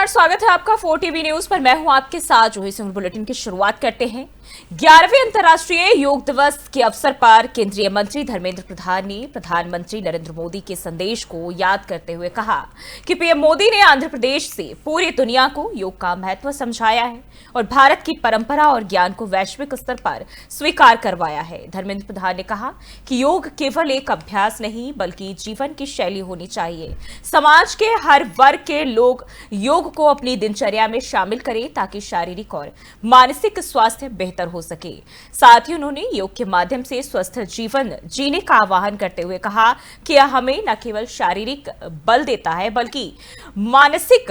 नमस्कार, स्वागत है आपका 4 टीवी न्यूज पर। मैं हूं आपके साथ जूही सिंह। बुलेटिन की शुरुआत करते हैं। 11वें अंतर्राष्ट्रीय योग दिवस के अवसर पर केंद्रीय मंत्री धर्मेंद्र प्रधान ने प्रधानमंत्री नरेंद्र मोदी के संदेश को याद करते हुए कहा कि पीएम मोदी ने आंध्र प्रदेश से पूरी दुनिया को योग का महत्व समझाया है और भारत की परंपरा और ज्ञान को वैश्विक स्तर पर स्वीकार करवाया है। धर्मेंद्र प्रधान ने कहा कि योग केवल एक अभ्यास नहीं बल्कि जीवन की शैली होनी चाहिए। समाज के हर वर्ग के लोग योग को अपनी दिनचर्या में शामिल करें ताकि शारीरिक और मानसिक स्वास्थ्य बेहतर हो सके। साथ ही उन्होंने योग के माध्यम से स्वस्थ जीवन जीने का आह्वान करते हुए कहा कि यह हमें न केवल शारीरिक बल देता है बल्कि मानसिक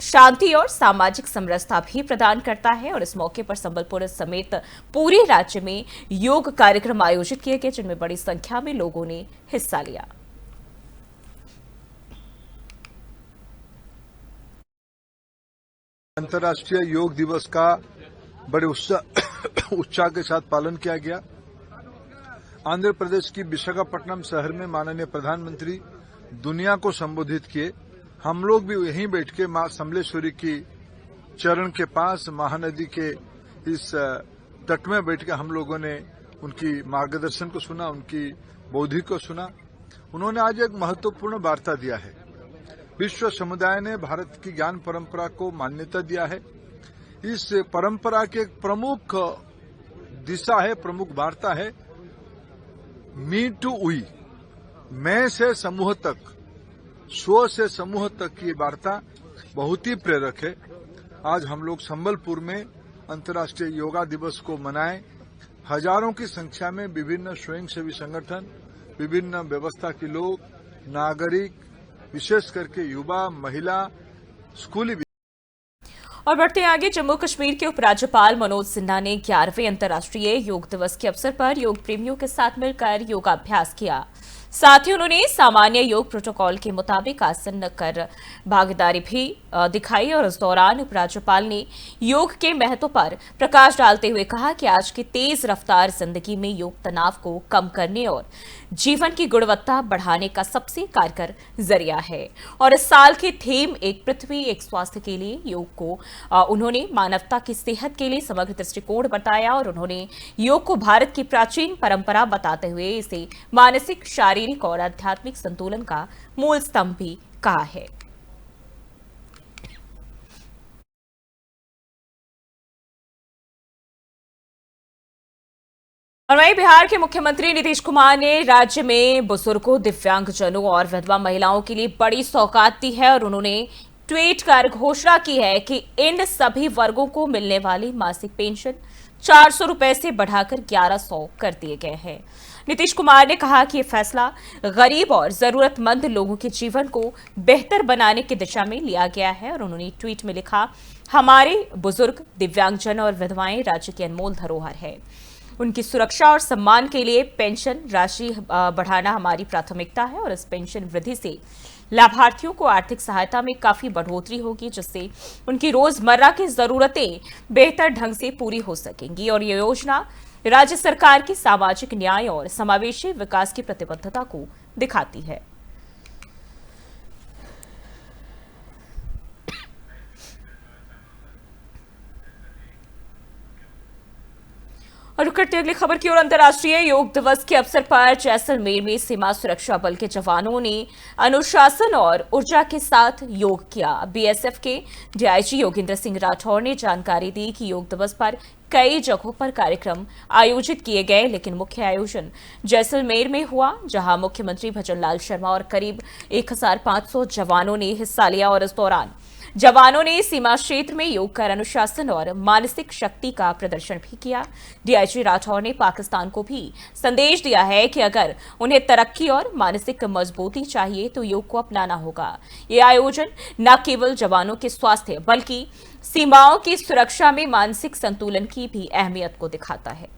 शांति और सामाजिक समरसता भी प्रदान करता है। और इस मौके पर संबलपुर समेत पूरे राज्य में योग कार्यक्रम आयोजित किए गए जिनमें बड़ी संख्या में लोगों ने हिस्सा लिया। अंतर्राष्ट्रीय योग दिवस का बड़े उत्साह के साथ पालन किया गया। आंध्र प्रदेश की विशाखापट्टनम शहर में माननीय प्रधानमंत्री दुनिया को संबोधित किए। हम लोग भी यहीं बैठ के मां समलेश्वरी की चरण के पास महानदी के इस तट में बैठ के हम लोगों ने उनकी मार्गदर्शन को सुना, उनकी बौद्धि को सुना। उन्होंने आज एक महत्वपूर्ण वार्ता दिया है। विश्व समुदाय ने भारत की ज्ञान परंपरा को मान्यता दिया है। इस परंपरा की एक प्रमुख दिशा है, प्रमुख वार्ता है मी टू वी, मैं से समूह तक, स्व से समूह तक की वार्ता बहुत ही प्रेरक है। आज हम लोग संबलपुर में अंतर्राष्ट्रीय योगा दिवस को मनाएं। हजारों की संख्या में विभिन्न स्वयंसेवी संगठन, विभिन्न व्यवस्था के लोग, नागरिक, विशेष करके युवा, महिला, स्कूली। और बढ़ते आगे, जम्मू कश्मीर के उपराज्यपाल मनोज सिन्हा ने 11वें अंतर्राष्ट्रीय योग दिवस के अवसर पर योग प्रेमियों के साथ मिलकर योगाभ्यास किया। साथ ही उन्होंने सामान्य योग प्रोटोकॉल के मुताबिक आसन कर भागीदारी भी दिखाई। और इस दौरान उपराज्यपाल ने योग के महत्व पर प्रकाश डालते हुए कहा कि आज की तेज रफ्तार जिंदगी में योग तनाव को कम करने और जीवन की गुणवत्ता बढ़ाने का सबसे कारगर जरिया है। और इस साल की थीम एक पृथ्वी एक स्वास्थ्य के लिए योग को उन्होंने मानवता की सेहत के लिए समग्र दृष्टिकोण बताया। और उन्होंने योग को भारत की प्राचीन परंपरा बताते हुए इसे मानसिक, शारीरिक और आध्यात्मिक संतुलन का मूल स्तंभ भी कहा है। और वहीं बिहार के मुख्यमंत्री नीतीश कुमार ने राज्य में बुजुर्गों, दिव्यांगजनों और विधवा महिलाओं के लिए बड़ी सौगात दी है। और उन्होंने ट्वीट कर घोषणा की है कि इन सभी वर्गों को मिलने वाली मासिक पेंशन 400 रुपए से बढ़ाकर 1100 कर दिए गए हैं। नीतीश कुमार ने कहा कि यह फैसला गरीब और जरूरतमंद लोगों के जीवन को बेहतर बनाने की दिशा में लिया गया है। और उन्होंने ट्वीट में लिखा, हमारे बुजुर्ग, दिव्यांगजन और विधवाएं राज्य की अनमोल धरोहर है। उनकी सुरक्षा और सम्मान के लिए पेंशन राशि बढ़ाना हमारी प्राथमिकता है। और इस पेंशन वृद्धि से लाभार्थियों को आर्थिक सहायता में काफी बढ़ोतरी होगी, जिससे उनकी रोजमर्रा की जरूरतें बेहतर ढंग से पूरी हो सकेंगी। और ये योजना राज्य सरकार की सामाजिक न्याय और समावेशी विकास की प्रतिबद्धता को दिखाती है। और करते अगली खबर की ओर, अंतर्राष्ट्रीय योग दिवस के अवसर पर जैसलमेर में सीमा सुरक्षा बल के जवानों ने अनुशासन और ऊर्जा के साथ योग किया। बीएसएफ के डीआईजी योगेंद्र सिंह राठौर ने जानकारी दी कि योग दिवस पर कई जगहों पर कार्यक्रम आयोजित किए गए, लेकिन मुख्य आयोजन जैसलमेर में हुआ, जहां मुख्यमंत्री भजनलाल शर्मा और करीब 1500 जवानों ने हिस्सा लिया। और इस दौरान जवानों ने सीमा क्षेत्र में योग कर अनुशासन और मानसिक शक्ति का प्रदर्शन भी किया। डीआईजी राठौर ने पाकिस्तान को भी संदेश दिया है कि अगर उन्हें तरक्की और मानसिक मजबूती चाहिए तो योग को अपनाना होगा। ये आयोजन न केवल जवानों के स्वास्थ्य बल्कि सीमाओं की सुरक्षा में मानसिक संतुलन की भी अहमियत को दिखाता है।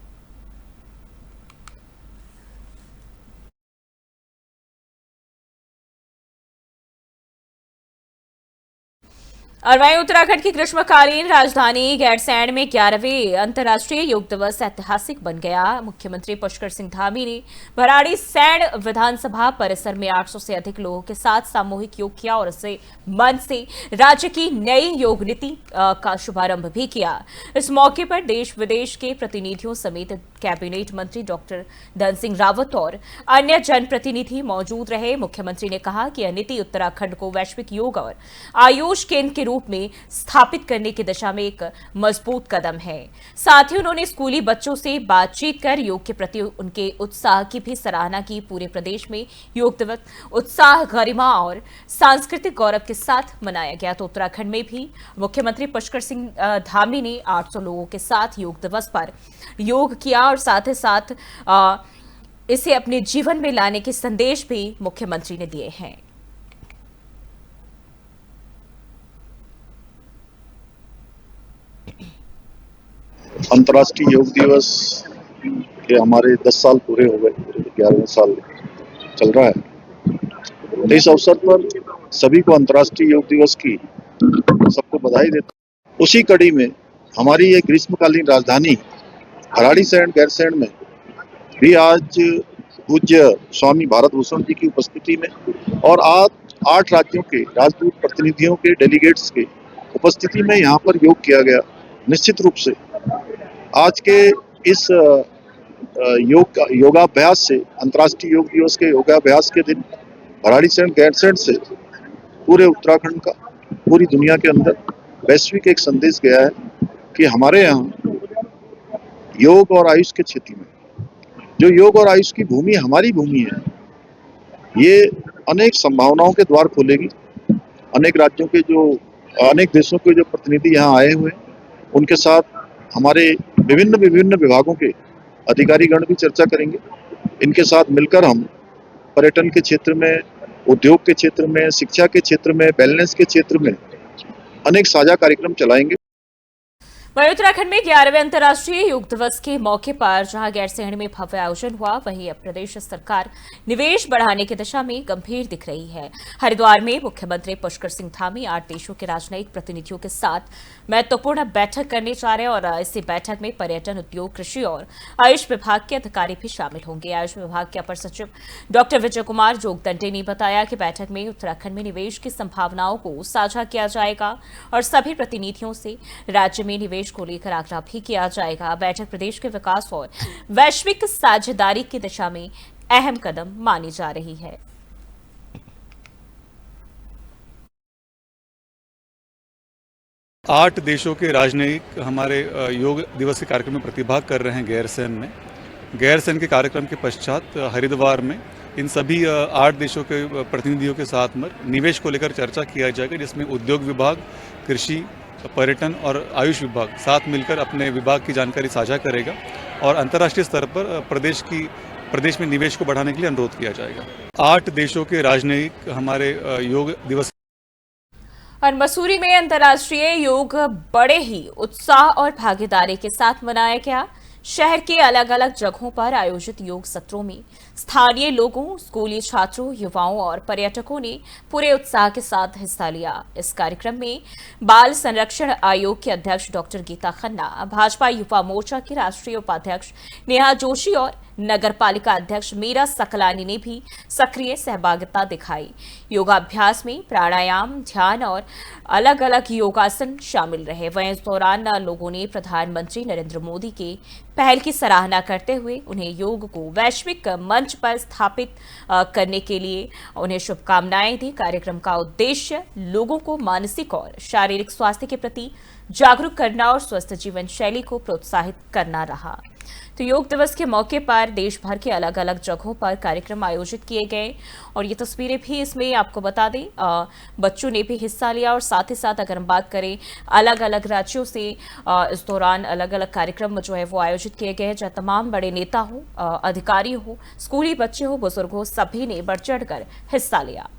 और वहीं उत्तराखंड की ग्रीष्मकालीन राजधानी गैरसैंण में 11वें अंतर्राष्ट्रीय योग दिवस ऐतिहासिक बन गया। मुख्यमंत्री पुष्कर सिंह धामी ने भराड़ीसैंण विधानसभा परिसर में 800 से अधिक लोगों के साथ सामूहिक योग किया और इसे मन से राज्य की नई योग नीति का शुभारंभ भी किया। इस मौके पर देश विदेश के प्रतिनिधियों समेत कैबिनेट मंत्री डॉक्टर धन सिंह रावत और अन्य जनप्रतिनिधि मौजूद रहे। मुख्यमंत्री ने कहा कि यह नीति उत्तराखंड को वैश्विक योग और आयुष केंद्र के रूप में स्थापित करने की दिशा में एक मजबूत कदम है। साथ ही उन्होंने स्कूली बच्चों से बातचीत कर योग के प्रति उनके उत्साह की भी सराहना की। पूरे प्रदेश में योग दिवस उत्साह, गरिमा और सांस्कृतिक गौरव के साथ मनाया गया। तो उत्तराखंड में भी मुख्यमंत्री पुष्कर सिंह धामी ने 800 लोगों के साथ योग दिवस पर योग किया और साथ ही साथ इसे अपने जीवन में लाने के संदेश भी मुख्यमंत्री ने दिए हैं। अंतर्राष्ट्रीय योग दिवस के हमारे 10 साल पूरे हो गए, 11वें साल चल रहा है। इस अवसर पर सभी को अंतर्राष्ट्रीय योग दिवस की सबको बधाई देता हूं। उसी कड़ी में हमारी ये ग्रीष्मकालीन राजधानी भराड़ीसैंण गैरसैंण में भी आज पूज्य स्वामी भारत भूषण जी की उपस्थिति में और आज 8 राज्यों के राजदूत प्रतिनिधियों के डेलीगेट्स के उपस्थिति में यहाँ पर योग किया गया। निश्चित रूप से आज के इस योगाभ्यास से, अंतर्राष्ट्रीय योग दिवस के योगाभ्यास के दिन भराड़ीसैंण गैरसैंण से पूरे उत्तराखंड का, पूरी दुनिया के अंदर वैश्विक एक संदेश गया है कि हमारे यहाँ योग और आयुष के क्षेत्र में, जो योग और आयुष की भूमि हमारी भूमि है, ये अनेक संभावनाओं के द्वार खोलेगी। अनेक राज्यों के अनेक देशों के जो प्रतिनिधि यहाँ आए हुए हैं, उनके साथ हमारे विभिन्न विभागों के अधिकारीगण भी चर्चा करेंगे। इनके साथ मिलकर हम पर्यटन के क्षेत्र में, उद्योग के क्षेत्र में, शिक्षा के क्षेत्र में, वेलनेस के क्षेत्र में अनेक साझा कार्यक्रम चलाएंगे। वहीं उत्तराखंड में 11वें अंतर्राष्ट्रीय योग दिवस के मौके पर जहां गैरसैंण में भव्य आयोजन हुआ, वहीं अब प्रदेश सरकार निवेश बढ़ाने की दिशा में गंभीर दिख रही है। हरिद्वार में मुख्यमंत्री पुष्कर सिंह धामी 8 देशों के राजनयिक प्रतिनिधियों के साथ महत्वपूर्ण बैठक करने जा रहे हैं और इसी बैठक में पर्यटन, उद्योग, कृषि और आयुष विभाग के अधिकारी भी शामिल होंगे। आयुष विभाग के अपर सचिव डॉक्टर विजय कुमार जोगदंडे ने बताया कि बैठक में उत्तराखंड में निवेश की संभावनाओं को साझा किया जाएगा और सभी प्रतिनिधियों से राज्य में निवेश को लेकर आग्रह भी किया जाएगा। बैठक प्रदेश के विकास और वैश्विक साझेदारी की दिशा में अहम कदम मानी जा रही है। आठ देशों के राजनयिक हमारे योग दिवस के कार्यक्रम में प्रतिभाग कर रहे हैं गैरसैंण में। गैरसैंण के कार्यक्रम के पश्चात हरिद्वार में इन सभी 8 देशों के प्रतिनिधियों के साथ निवेश को लेकर चर्चा किया जाएगा, जिसमें उद्योग विभाग, कृषि, पर्यटन और आयुष विभाग साथ मिलकर अपने विभाग की जानकारी साझा करेगा और अंतर्राष्ट्रीय स्तर पर प्रदेश में निवेश को बढ़ाने के लिए अनुरोध किया जाएगा। 8 देशों के राजनयिक हमारे योग दिवस। और मसूरी में अंतर्राष्ट्रीय योग बड़े ही उत्साह और भागीदारी के साथ मनाया गया। शहर के अलग अलग जगहों पर आयोजित योग सत्रों में स्थानीय लोगों, स्कूली छात्रों, युवाओं और पर्यटकों ने पूरे उत्साह के साथ हिस्सा लिया। इस कार्यक्रम में बाल संरक्षण आयोग के अध्यक्ष डॉक्टर गीता खन्ना, भाजपा युवा मोर्चा के राष्ट्रीय उपाध्यक्ष नेहा जोशी और नगर पालिका अध्यक्ष मीरा सकलानी ने भी सक्रिय सहभागिता दिखाई। योगाभ्यास में प्राणायाम, ध्यान और अलग अलग योगासन शामिल रहे। वहीं इस दौरान लोगों ने प्रधानमंत्री नरेंद्र मोदी के पहल की सराहना करते हुए उन्हें योग को वैश्विक मंच पर स्थापित करने के लिए उन्हें शुभकामनाएं दी। कार्यक्रम का उद्देश्य लोगों को मानसिक और शारीरिक स्वास्थ्य के प्रति जागरूक करना और स्वस्थ जीवन शैली को प्रोत्साहित करना रहा। तो योग दिवस के मौके पर देश भर के अलग अलग जगहों पर कार्यक्रम आयोजित किए गए और ये तस्वीरें भी इसमें आपको बता दें, बच्चों ने भी हिस्सा लिया और साथ ही साथ अगर हम बात करें अलग अलग राज्यों से इस दौरान अलग अलग कार्यक्रम जो है वो आयोजित किए गए, जहाँ तमाम बड़े नेता हो, अधिकारी हो, स्कूली बच्चे हो, बुजुर्ग हो, सभी ने बढ़ चढ़ कर हिस्सा लिया।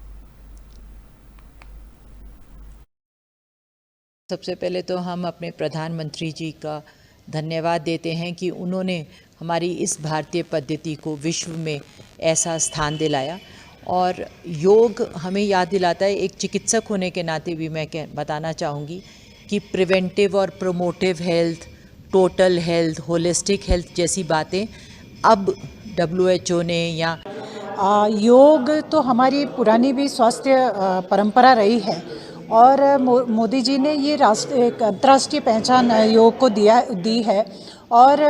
सबसे पहले तो हम अपने प्रधानमंत्री जी का धन्यवाद देते हैं कि उन्होंने हमारी इस भारतीय पद्धति को विश्व में ऐसा स्थान दिलाया और योग हमें याद दिलाता है, एक चिकित्सक होने के नाते भी मैं बताना चाहूँगी कि प्रिवेंटिव और promotive health, total health, holistic health जैसी बातें अब WHO ने या योग तो हमारी पुरानी भी स्वास्थ्य परंपरा रही है और मोदी जी ने ये एक अंतर्राष्ट्रीय पहचान योग को दी है और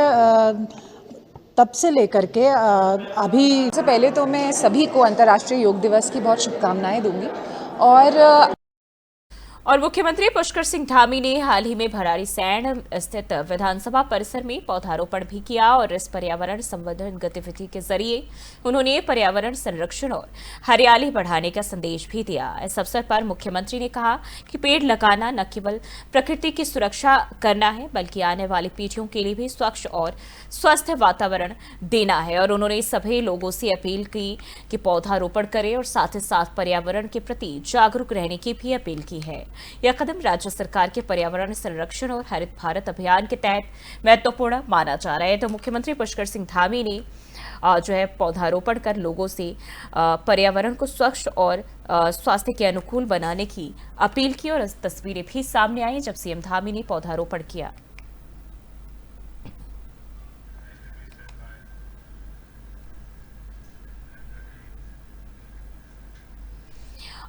तब से लेकर के अभी सबसे पहले तो मैं सभी को अंतर्राष्ट्रीय योग दिवस की बहुत शुभकामनाएं दूंगी और मुख्यमंत्री पुष्कर सिंह धामी ने हाल ही में भराड़ीसैंण स्थित विधानसभा परिसर में पौधारोपण भी किया और इस पर्यावरण संवर्धन गतिविधि के जरिए उन्होंने पर्यावरण संरक्षण और हरियाली बढ़ाने का संदेश भी दिया। इस अवसर पर मुख्यमंत्री ने कहा कि पेड़ लगाना न केवल प्रकृति की सुरक्षा करना है बल्कि आने वाली पीढ़ियों के लिए भी स्वच्छ और स्वस्थ वातावरण देना है और उन्होंने सभी लोगों से अपील की कि पौधारोपण करें और साथ ही साथ पर्यावरण के प्रति जागरूक रहने की भी अपील की है। यह कदम राज्य सरकार के पर्यावरण संरक्षण और हरित भारत अभियान के तहत महत्वपूर्ण माना जा रहा है। तो मुख्यमंत्री पुष्कर सिंह धामी ने जो है पौधारोपण कर लोगों से पर्यावरण को स्वच्छ और स्वास्थ्य के अनुकूल बनाने की अपील की और तस्वीरें भी सामने आई जब सीएम धामी ने पौधारोपण किया।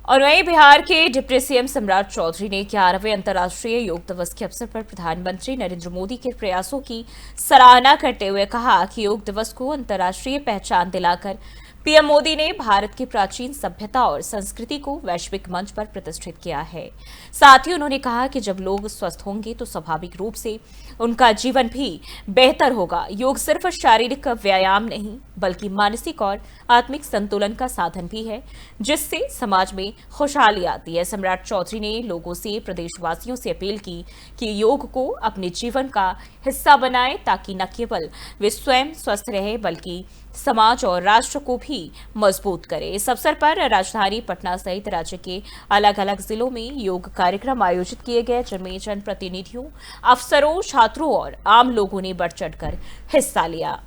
और वहीं बिहार के डिप्टी सीएम सम्राट चौधरी ने 11वें अंतर्राष्ट्रीय योग दिवस के अवसर पर प्रधानमंत्री नरेंद्र मोदी के प्रयासों की सराहना करते हुए कहा कि योग दिवस को अंतर्राष्ट्रीय पहचान दिलाकर पीएम मोदी ने भारत की प्राचीन सभ्यता और संस्कृति को वैश्विक मंच पर प्रतिष्ठित किया है। साथ ही उन्होंने कहा कि जब लोग स्वस्थ होंगे तो स्वाभाविक रूप से उनका जीवन भी बेहतर होगा। योग सिर्फ शारीरिक व्यायाम नहीं बल्कि मानसिक और आत्मिक संतुलन का साधन भी है जिससे समाज में खुशहाली आती है। सम्राट चौधरी ने लोगों से प्रदेशवासियों से अपील की कि योग को अपने जीवन का हिस्सा बनाएं ताकि न केवल वे स्वयं स्वस्थ रहे बल्कि समाज और राष्ट्र को भी मजबूत करे। इस अवसर पर राजधानी पटना सहित राज्य के अलग अलग जिलों में योग कार्यक्रम आयोजित किए गए जिनमें जनप्रतिनिधियों, अफसरों, छात्रों और आम लोगों ने बढ़ चढ़कर हिस्सा लिया।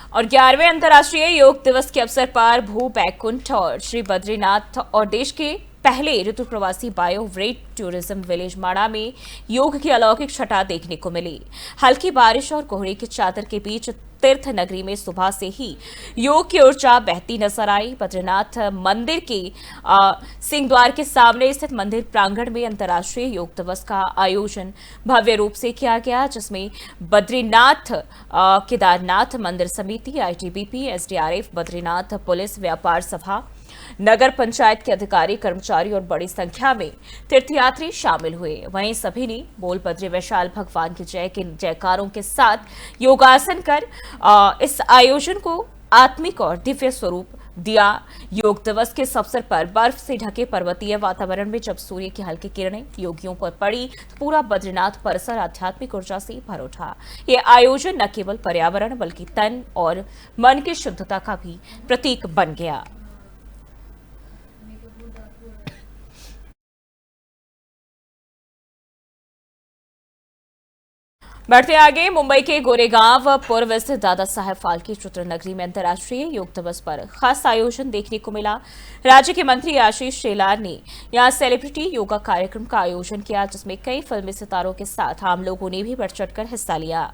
और 11वें अंतर्राष्ट्रीय योग दिवस के अवसर पर भू बैकुंठ और श्री बद्रीनाथ और देश के पहले ऋतु प्रवासी बायो व्रेट टूरिज्म विलेज माड़ा में योग की अलौकिक छटा देखने को मिली। हल्की बारिश और कोहरे की चादर के बीच तीर्थ नगरी में सुबह से ही योग की ऊर्जा बहती नजर आई। बद्रीनाथ मंदिर के सिंहद्वार के सामने स्थित मंदिर प्रांगण में अंतर्राष्ट्रीय योग दिवस का आयोजन भव्य रूप से किया गया जिसमें बद्रीनाथ केदारनाथ मंदिर समिति, आईटीबीपी, एसडीआरएफ, बद्रीनाथ पुलिस, व्यापार सभा, नगर पंचायत के अधिकारी, कर्मचारी और बड़ी संख्या में तीर्थयात्री शामिल हुए। वहीं सभी ने बोल बद्री वैशाल भगवान की जय के जयकारों के साथ योगासन कर इस आयोजन को आत्मिक और दिव्य स्वरूप दिया। योग दिवस के अवसर पर बर्फ से ढके पर्वतीय वातावरण में जब सूर्य की हल्की किरणें योगियों पर पड़ी तो पूरा बद्रीनाथ परिसर आध्यात्मिक ऊर्जा से भर उठा। ये आयोजन न केवल पर्यावरण बल्कि तन और मन की शुद्धता का भी प्रतीक बन गया। बढ़ते आगे, मुंबई के गोरेगांव पूर्व स्थित दादा साहेब फाल्के चित्रनगरी में अंतर्राष्ट्रीय योग दिवस पर खास आयोजन देखने को मिला। राज्य के मंत्री आशीष शेलार ने यहां सेलिब्रिटी योगा कार्यक्रम का आयोजन किया जिसमें कई फिल्मी सितारों के साथ आम लोगों ने भी बढ़ चढ़कर हिस्सा लिया।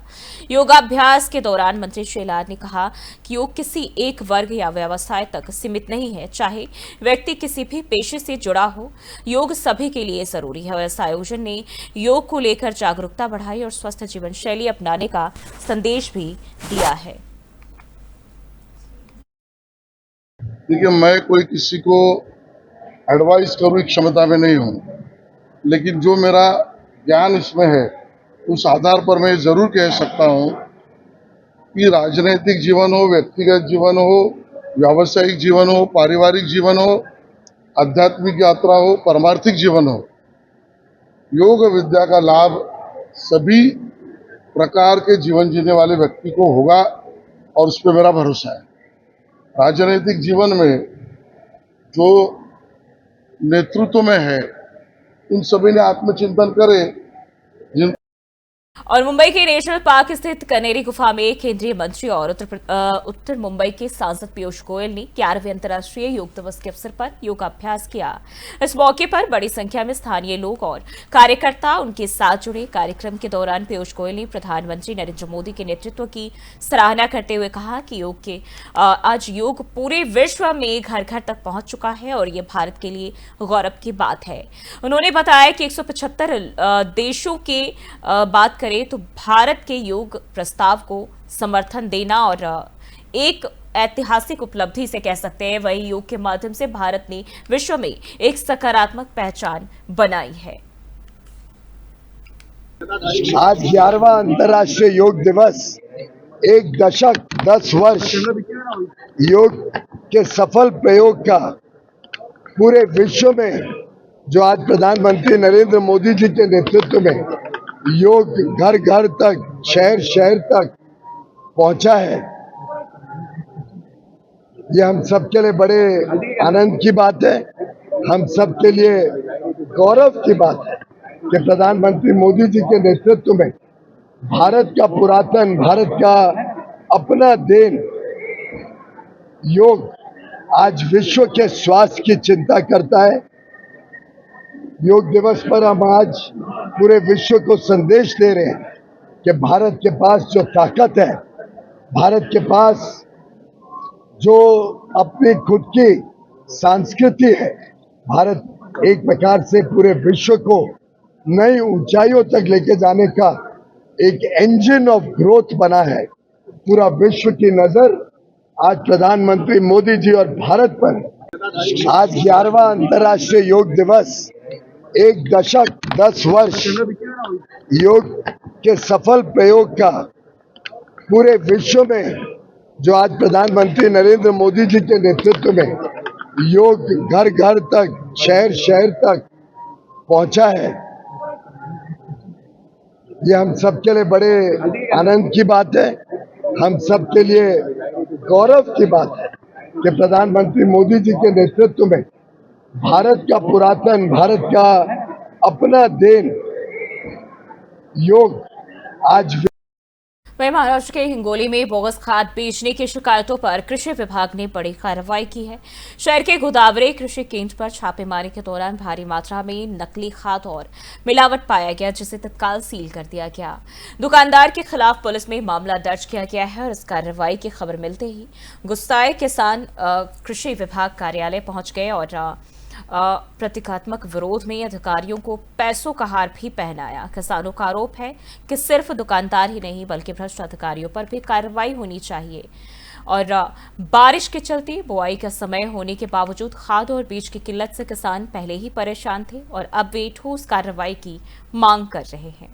योगाभ्यास के दौरान मंत्री शेलार ने कहा कि योग किसी एक वर्ग या व्यवसाय तक सीमित नहीं है, चाहे व्यक्ति किसी भी पेशे से जुड़ा हो, योग सभी के लिए जरूरी है। इस आयोजन ने योग को लेकर जागरूकता बढ़ाई और स्वस्थ जीवन शैली अपनाने का संदेश भी दिया है। देखिए, मैं कोई किसी को एडवाइस करूं इस क्षमता में नहीं हूं, लेकिन जो मेरा ज्ञान इसमें है उस आधार पर मैं जरूर कह सकता हूं कि राजनीतिक जीवन हो, व्यक्तिगत जीवन हो, व्यावसायिक जीवन हो, पारिवारिक जीवन हो, आध्यात्मिक यात्रा हो, परमार्थिक जीवन हो, योग विद्या का लाभ सभी प्रकार के जीवन जीने वाले व्यक्ति को होगा और उस पर मेरा भरोसा है। राजनीतिक जीवन में जो नेतृत्व में है उन सभी ने आत्मचिंतन करे और मुंबई के नेशनल पार्क स्थित कनेरी गुफा में केंद्रीय मंत्री और उत्तर मुंबई के सांसद पीयूष गोयल ने 11वें अंतर्राष्ट्रीय योग दिवस के अवसर पर योगाभ्यास किया। इस मौके पर बड़ी संख्या में स्थानीय लोग और कार्यकर्ता उनके साथ जुड़े। कार्यक्रम के दौरान पीयूष गोयल ने प्रधानमंत्री नरेंद्र मोदी के नेतृत्व की सराहना करते हुए कहा कि आज योग पूरे विश्व में घर घर तक पहुंच चुका है और ये भारत के लिए गौरव की बात है। उन्होंने बताया कि 175 देशों के बात करें तो भारत के योग प्रस्ताव को समर्थन देना और एक ऐतिहासिक उपलब्धि से कह सकते हैं। वही योग के माध्यम से भारत ने विश्व में एक सकारात्मक पहचान बनाई है। आज 11वां अंतर्राष्ट्रीय योग दिवस, एक दशक 10 वर्ष योग के सफल प्रयोग का पूरे विश्व में जो आज प्रधानमंत्री नरेंद्र मोदी जी के नेतृत्व में योग घर घर तक, शहर शहर तक पहुंचा है, ये हम सबके लिए बड़े आनंद की बात है। हम सबके लिए गौरव की बात है कि प्रधानमंत्री मोदी जी के नेतृत्व में भारत का पुरातन, भारत का अपना देन योग आज विश्व के स्वास्थ्य की चिंता करता है। योग दिवस पर हम आज पूरे विश्व को संदेश दे रहे हैं कि भारत के पास जो ताकत है, भारत के पास जो अपनी खुद की संस्कृति है, भारत एक प्रकार से पूरे विश्व को नई ऊंचाइयों तक लेके जाने का एक इंजन ऑफ ग्रोथ बना है। पूरा विश्व की नजर आज प्रधानमंत्री मोदी जी और भारत पर। आज 11वां अंतर्राष्ट्रीय योग दिवस, एक दशक 10 वर्ष योग के सफल प्रयोग का पूरे विश्व में जो आज प्रधानमंत्री नरेंद्र मोदी जी के नेतृत्व में योग घर घर तक, शहर शहर तक पहुंचा है, ये हम सबके लिए बड़े आनंद की बात है। हम सबके लिए गौरव की बात है कि प्रधानमंत्री मोदी जी के नेतृत्व में भारत का पुरातन, भारत का अपना देन योग आज। वहीं महाराष्ट्र के हिंगोली में बोगस खाद बेचने की शिकायतों पर कृषि विभाग ने बड़ी कार्रवाई की है। शहर के गोदावरी कृषि केंद्र पर छापेमारी के दौरान भारी मात्रा में नकली खाद और मिलावट पाया गया, जिसे तत्काल सील कर दिया गया। दुकानदार के खिलाफ पुलिस में मामला दर्ज किया गया है और इस कार्रवाई की खबर मिलते ही गुस्साए किसान कृषि विभाग कार्यालय पहुंच गए और प्रतीकात्मक विरोध में अधिकारियों को पैसों का हार भी पहनाया। किसानों का आरोप है कि सिर्फ दुकानदार ही नहीं बल्कि भ्रष्ट अधिकारियों पर भी कार्रवाई होनी चाहिए। और बारिश के चलते बुआई का समय होने के बावजूद खाद और बीज की किल्लत से किसान पहले ही परेशान थे और अब वे ठोस कार्रवाई की मांग कर रहे हैं।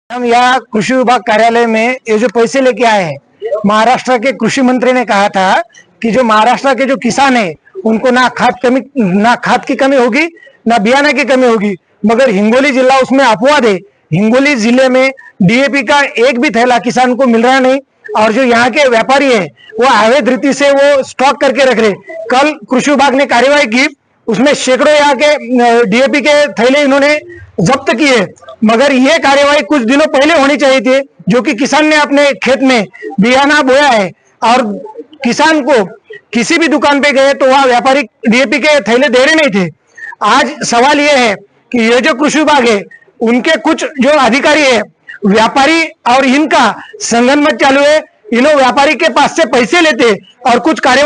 हम यहाँ कृषि विभाग कार्यालय में ये जो पैसे लेके आए हैं, महाराष्ट्र के कृषि मंत्री ने कहा था कि जो महाराष्ट्र के जो किसान हैं उनको ना खाद की कमी होगी, ना बियाना की कमी होगी, मगर हिंगोली जिला उसमें अपवाद है। हिंगोली जिले में डीएपी का एक भी थैला किसान को मिल रहा नहीं और जो यहाँ के व्यापारी है वो अवैध रीति से वो स्टॉक करके रख रहे। कल कृषि विभाग ने कार्रवाई की, उसमें सैकड़ों यहाँ के डीएपी के थैले इन्होंने जब्त किए, मगर ये कार्रवाई कुछ दिनों पहले होनी चाहिए थी। जो कि किसान ने अपने खेत में बियाना बोया है और किसान को किसी भी दुकान पे गए तो वहां व्यापारी डीएपी के थैले दे रहे नहीं थे। आज सवाल ये है कि ये जो कृषि विभाग है उनके कुछ जो अधिकारी है, व्यापारी और इनका संगनमत चालू है। इन्हों व्यापारी के पास से पैसे लेते और कुछ कार्य।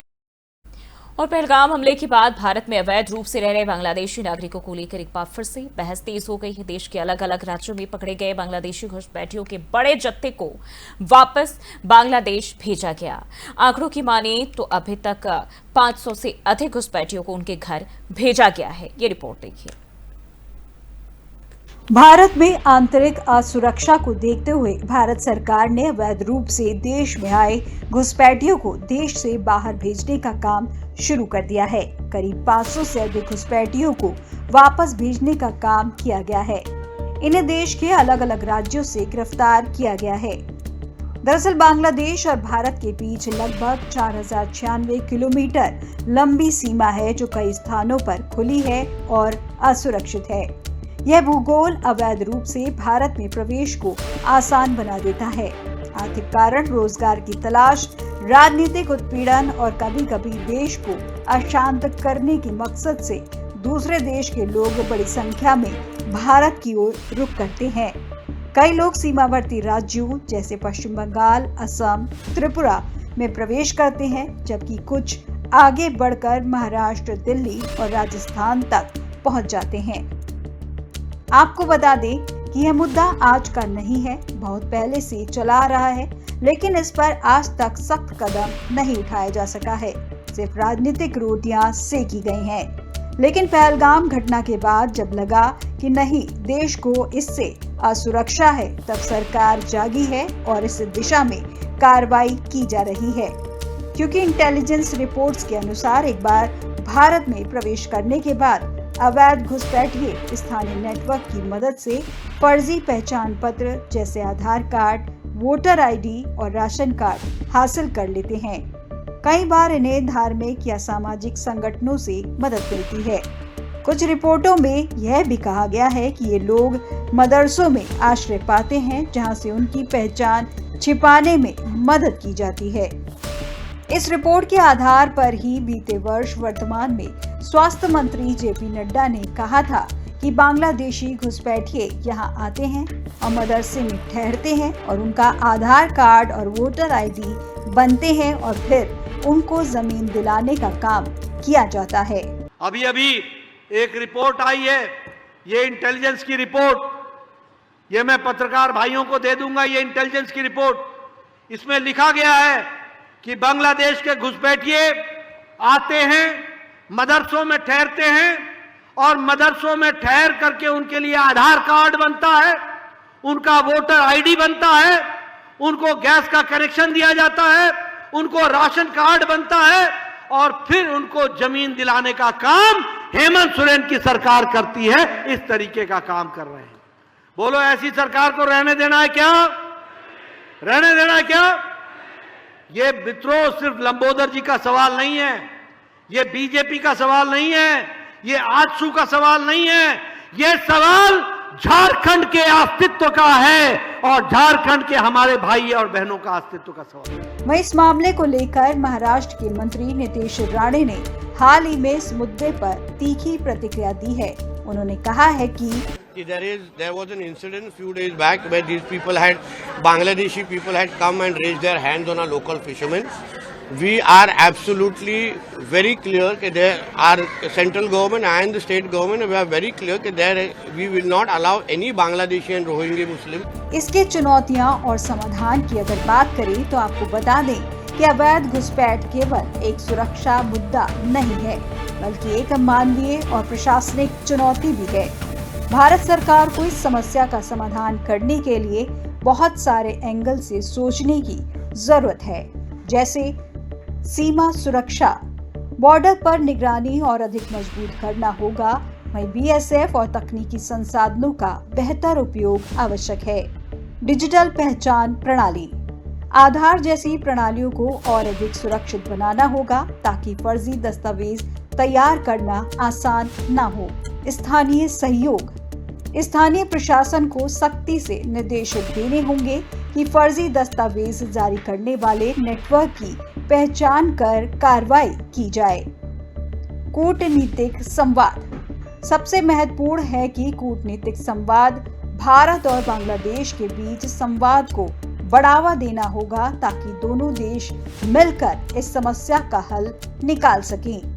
और पहलगाम हमले के बाद भारत में अवैध रूप से रह रहे बांग्लादेशी नागरिकों को लेकर एक बार फिर से बहस तेज हो गई है। देश के अलग अलग राज्यों में पकड़े गए बांग्लादेशी घुसपैठियों के बड़े जत्थे को वापस बांग्लादेश भेजा गया। आंकड़ों की माने तो अभी तक 500 से अधिक घुसपैठियों को उनके घर भेजा गया है। ये रिपोर्ट देखिए। भारत में आंतरिक असुरक्षा को देखते हुए भारत सरकार ने अवैध रूप से देश में आए घुसपैठियों को देश से बाहर भेजने का काम शुरू कर दिया है। करीब 500 से अधिक घुसपैठियों को वापस भेजने का काम किया गया है। इन्हें देश के अलग अलग राज्यों से गिरफ्तार किया गया है। दरअसल बांग्लादेश और भारत के बीच लगभग 4096 किलोमीटर लंबी सीमा है, जो कई स्थानों पर खुली है और असुरक्षित है। यह भूगोल अवैध रूप से भारत में प्रवेश को आसान बना देता है। आर्थिक कारण, रोजगार की तलाश, राजनीतिक उत्पीड़न और कभी कभी देश को अशांत करने के मकसद से दूसरे देश के लोग बड़ी संख्या में भारत की ओर रुख करते हैं। कई लोग सीमावर्ती राज्यों जैसे पश्चिम बंगाल, असम, त्रिपुरा में प्रवेश करते हैं, जबकि कुछ आगे बढ़कर महाराष्ट्र, दिल्ली और राजस्थान तक पहुंच जाते हैं। आपको बता दें कि यह मुद्दा आज का नहीं है, बहुत पहले से चला आ रहा है, लेकिन इस पर आज तक सख्त कदम नहीं उठाया जा सका है। सिर्फ राजनीतिक रोटियां सेकी गई हैं। लेकिन पहलगाम घटना के बाद जब लगा कि नहीं, देश को इससे असुरक्षा है, तब सरकार जागी है और इस दिशा में कार्रवाई की जा रही है। क्योंकि इंटेलिजेंस रिपोर्ट्स के अनुसार एक बार भारत में प्रवेश करने के बाद अवैध घुसपैठिए स्थानीय नेटवर्क की मदद से फर्जी पहचान पत्र जैसे आधार कार्ड, वोटर आईडी और राशन कार्ड हासिल कर लेते हैं। कई बार इन्हें धार्मिक या सामाजिक संगठनों से मदद मिलती है। कुछ रिपोर्टों में यह भी कहा गया है कि ये लोग मदरसों में आश्रय पाते हैं, जहां से उनकी पहचान छिपाने में मदद की जाती है। इस रिपोर्ट के आधार पर ही बीते वर्ष वर्तमान में स्वास्थ्य मंत्री जेपी नड्डा ने कहा था कि बांग्लादेशी घुसपैठिए यहां आते हैं और मदरसे में ठहरते हैं और उनका आधार कार्ड और वोटर आईडी बनते हैं और फिर उनको जमीन दिलाने का काम किया जाता है। अभी एक रिपोर्ट आई है, ये इंटेलिजेंस की रिपोर्ट, ये मैं पत्रकार भाइयों को दे दूंगा। ये इंटेलिजेंस की रिपोर्ट, इसमें लिखा गया है कि बांग्लादेश के घुसपैठिए आते हैं, मदरसों में ठहरते हैं और मदरसों में ठहर करके उनके लिए आधार कार्ड बनता है, उनका वोटर आईडी बनता है, उनको गैस का कनेक्शन दिया जाता है, उनको राशन कार्ड बनता है और फिर उनको जमीन दिलाने का काम हेमंत सोरेन की सरकार करती है। इस तरीके का काम कर रहे हैं। बोलो, ऐसी सरकार को रहने देना है क्या? रहने देना है क्या? ये विद्रोह सिर्फ लंबोदर जी का सवाल नहीं है, ये बीजेपी का सवाल नहीं है, ये आजसू का सवाल नहीं है, ये सवाल झारखंड के अस्तित्व का है और झारखंड के हमारे भाई और बहनों का अस्तित्व का सवाल है। वहीं इस मामले को लेकर महाराष्ट्र के मंत्री नीतीश राणे ने हाल ही में इस मुद्दे पर तीखी प्रतिक्रिया दी है। उन्होंने कहा है कि there was an incident few days back where these people had, Bangladeshi people had come and raised their hands on a local fisherman. We are absolutely very clear that there are central government and the state government, we are very clear that there we will not allow any Bangladeshi and Rohingya Muslim. इसके चुनौतियां और समाधान की अगर बात करें तो आपको बता दें कि अवैध घुसपैठ केवल एक सुरक्षा मुद्दा नहीं है, बल्कि एक मानवीय और प्रशासनिक चुनौती भी है। भारत सरकार को इस समस्या का समाधान करने के लिए बहुत सारे एंगल से सोचने की जरूरत है, जैसे सीमा सुरक्षा, बॉर्डर पर निगरानी और अधिक मजबूत करना होगा। वहीं बीएसएफ और तकनीकी संसाधनों का बेहतर उपयोग आवश्यक है। डिजिटल पहचान प्रणाली, आधार जैसी प्रणालियों को और अधिक सुरक्षित बनाना होगा ताकि फर्जी दस्तावेज तैयार करना आसान न हो। स्थानीय सहयोग, स्थानीय प्रशासन को सख्ती से निर्देश देने होंगे कि फर्जी दस्तावेज जारी करने वाले नेटवर्क की पहचान कर कार्रवाई की जाए। कूटनीतिक संवाद, सबसे महत्वपूर्ण है कि कूटनीतिक संवाद, भारत और बांग्लादेश के बीच संवाद को बढ़ावा देना होगा ताकि दोनों देश मिलकर इस समस्या का हल निकाल सकें।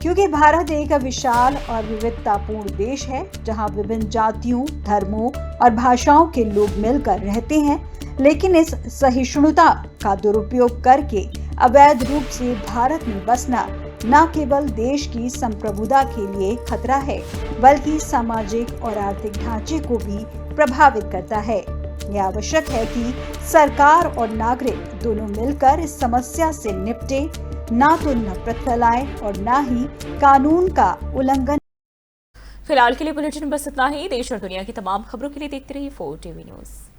क्योंकि भारत एक विशाल और विविधतापूर्ण देश है जहां विभिन्न जातियों, धर्मों और भाषाओं के लोग मिलकर रहते हैं, लेकिन इस सहिष्णुता का दुरुपयोग करके अवैध रूप से भारत में बसना न केवल देश की संप्रभुता के लिए खतरा है, बल्कि सामाजिक और आर्थिक ढांचे को भी प्रभावित करता है। यह आवश्यक है कि सरकार और नागरिक दोनों मिलकर इस समस्या से निपटे, ना तो नफरत फैलाएं और ना ही कानून का उल्लंघन। फिलहाल के लिए बुलेटिन बस इतना ही। देश और दुनिया की तमाम खबरों के लिए देखते रहिए 4 TV न्यूज़।